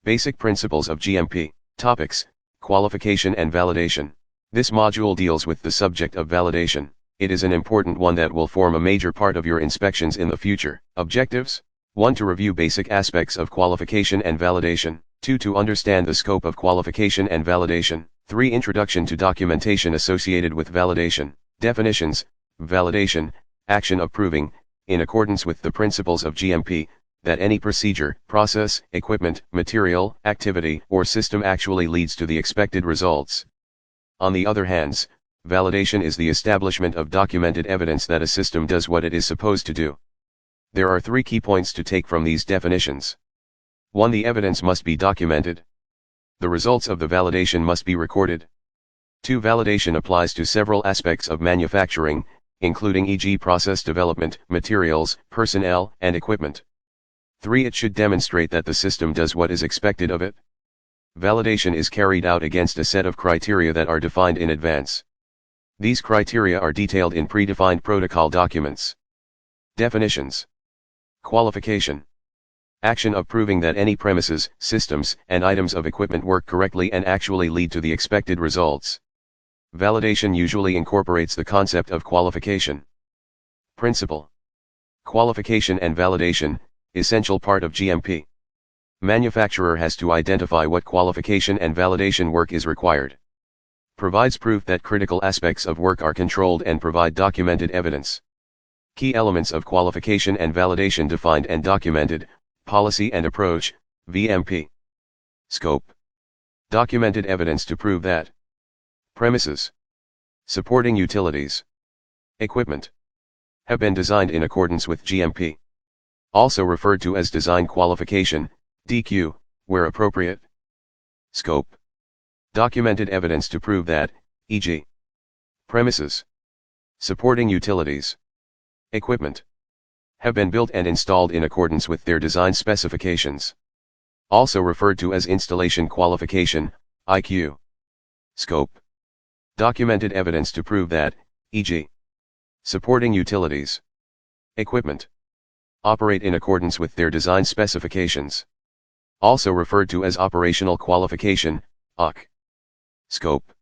Basic principles of GMP. Topics: Qualification and validation. This module deals with the subject of validation. It is an important one that will form a major part of your inspections in the future. Objectives: 1. To review basic aspects of qualification and validation. 2. To understand the scope of qualification and validation. 3. Introduction to documentation associated with validation. Definitions: validation, action of proving, in accordance with the principles of GMP, that any procedure, process, equipment, material, activity, or system actually leads to the expected results. On the other hand, validation is the establishment of documented evidence that a system does what it is supposed to do. There are 3 key points to take from these definitions. 1. The evidence must be documented. The results of the validation must be recorded. 2. Validation applies to several aspects of manufacturing, including e.g. process development, materials, personnel, and equipment. 3. It should demonstrate that the system does what is expected of it. Validation is carried out against a set of criteria that are defined in advance. These criteria are detailed in predefined protocol documents. Definitions: Qualification: action of proving that any premises, systems, and items of equipment work correctly and actually lead to the expected results. Validation usually incorporates the concept of qualification. Principle: qualification and validation, essential part of GMP. Manufacturer has to identify what qualification and validation work is required. Provides proof that critical aspects of work are controlled and provide documented evidence. Key elements of qualification and validation defined and documented: policy and approach, VMP. Scope: documented evidence to prove that premises, supporting utilities, equipment have been designed in accordance with GMP. Also referred to as design qualification, DQ, where appropriate. Scope: documented evidence to prove that, e.g., premises, supporting utilities, equipment have been built and installed in accordance with their design specifications. Also referred to as installation qualification, IQ. Scope: documented evidence to prove that, e.g., supporting utilities, equipment operate in accordance with their design specifications. Also referred to as operational qualification, OQ. Scope: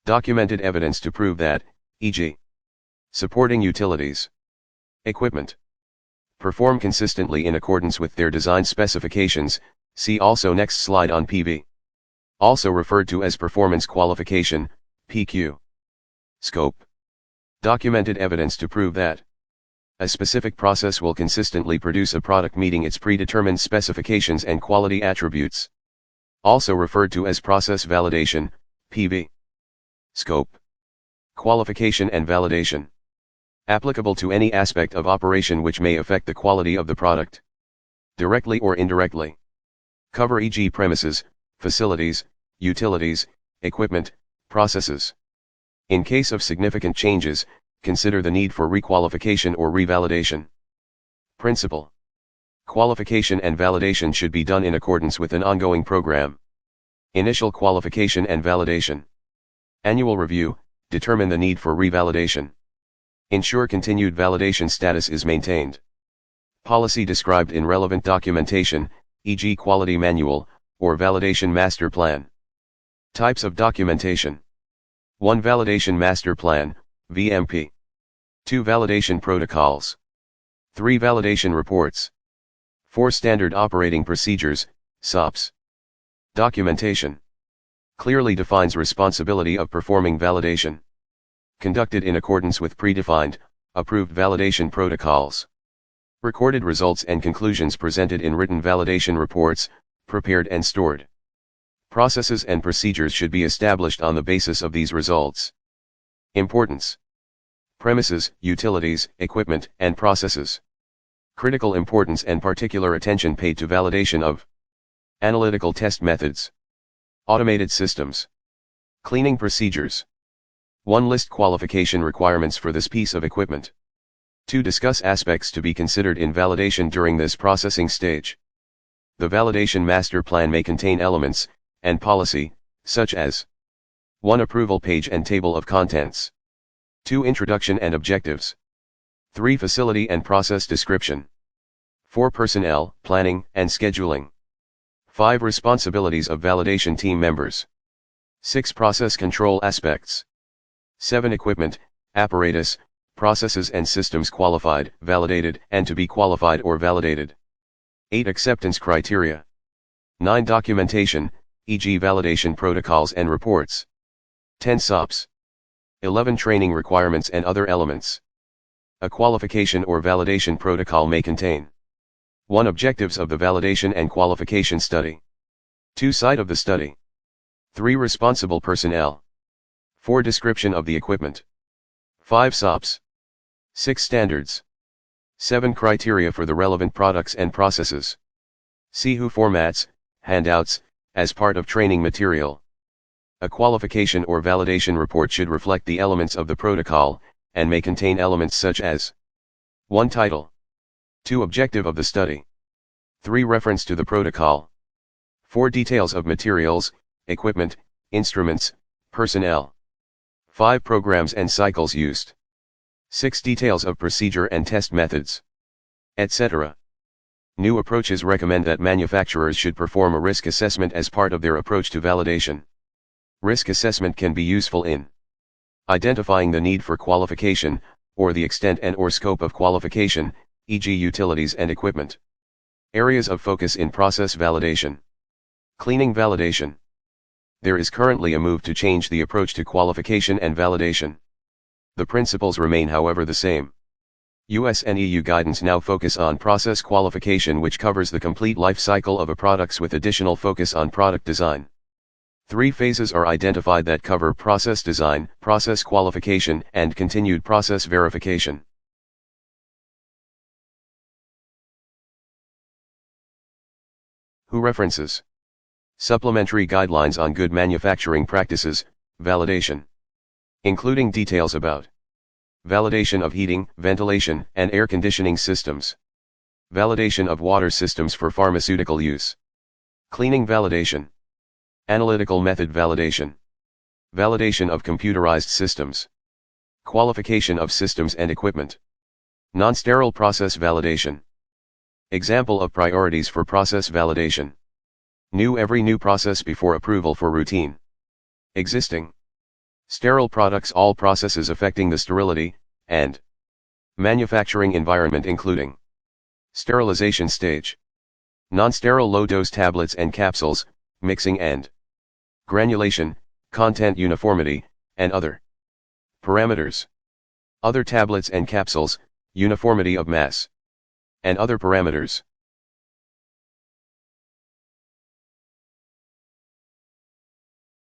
documented evidence to prove that, e.g., supporting utilities, equipment perform consistently in accordance with their design specifications. See also next slide on PV. Also referred to as performance qualification, PQ. Scope: documented evidence to prove that a specific process will consistently produce a product meeting its predetermined specifications and quality attributes. Also referred to as process validation, PV. Scope: qualification and validation applicable to any aspect of operation which may affect the quality of the product, directly or indirectly. Cover e.g. premises, facilities, utilities, equipment, processes. In case of significant changes, consider the need for requalification or revalidation. Principle: qualification and validation should be done in accordance with an ongoing program. Initial qualification and validation. Annual review, determine the need for revalidation. Ensure continued validation status is maintained. Policy described in relevant documentation, e.g. quality manual, or validation master plan. Types of documentation. 1. Validation master plan, VMP. 2. Validation protocols. 3. Validation reports. 4. Standard operating procedures, SOPs. Documentation clearly defines responsibility of performing validation. Conducted in accordance with predefined, approved validation protocols. Recorded results and conclusions presented in written validation reports, prepared and stored. Processes and procedures should be established on the basis of these results. Importance: premises, utilities, equipment, and processes. Critical importance and particular attention paid to validation of analytical test methods, automated systems, cleaning procedures. 1. List qualification requirements for this piece of equipment. 2. Discuss aspects to be considered in validation during this processing stage. The validation master plan may contain elements and policy, such as 1. Approval page and table of contents. 2. Introduction and objectives. 3. Facility and process description. 4. Personnel, planning, and scheduling. 5 Responsibilities of validation team members. 6 Process control aspects. 7 Equipment, apparatus, processes and systems qualified, validated, and to be qualified or validated. 8 Acceptance criteria. 9 Documentation, e.g. validation protocols and reports. 10 SOPs. 11 Training requirements and other elements. A qualification or validation protocol may contain 1. Objectives of the validation and qualification study. 2. Site of the study. 3. Responsible personnel. 4. Description of the equipment. 5. SOPs. 6. Standards. 7. Criteria for the relevant products and processes. See WHO formats, handouts, as part of training material. A qualification or validation report should reflect the elements of the protocol, and may contain elements such as 1. Title. 2. Objective of the study. 3. Reference to the protocol. 4. Details of materials, equipment, instruments, personnel. 5. Programs and cycles used. 6. Details of procedure and test methods, etc. New approaches recommend that manufacturers should perform a risk assessment as part of their approach to validation. Risk assessment can be useful in identifying the need for qualification, or the extent and/or scope of qualification, e.g. utilities and equipment. Areas of focus in process validation. Cleaning validation. There is currently a move to change the approach to qualification and validation. The principles remain, however, the same. US and EU guidance now focus on process qualification, which covers the complete life cycle of a product with additional focus on product design. 3 phases are identified that cover process design, process qualification, and continued process verification. WHO references. Supplementary guidelines on good manufacturing practices, validation. Including details about validation of heating, ventilation, and air conditioning systems. Validation of water systems for pharmaceutical use. Cleaning validation. Analytical method validation. Validation of computerized systems. Qualification of systems and equipment. Non-sterile process validation. Example of priorities for process validation. Every new process before approval for routine. Existing. Sterile products, all processes affecting the sterility and manufacturing environment, including sterilization stage. Non-sterile low-dose tablets and capsules, mixing and granulation, content uniformity, and other parameters. Other tablets and capsules, uniformity of mass, and other parameters.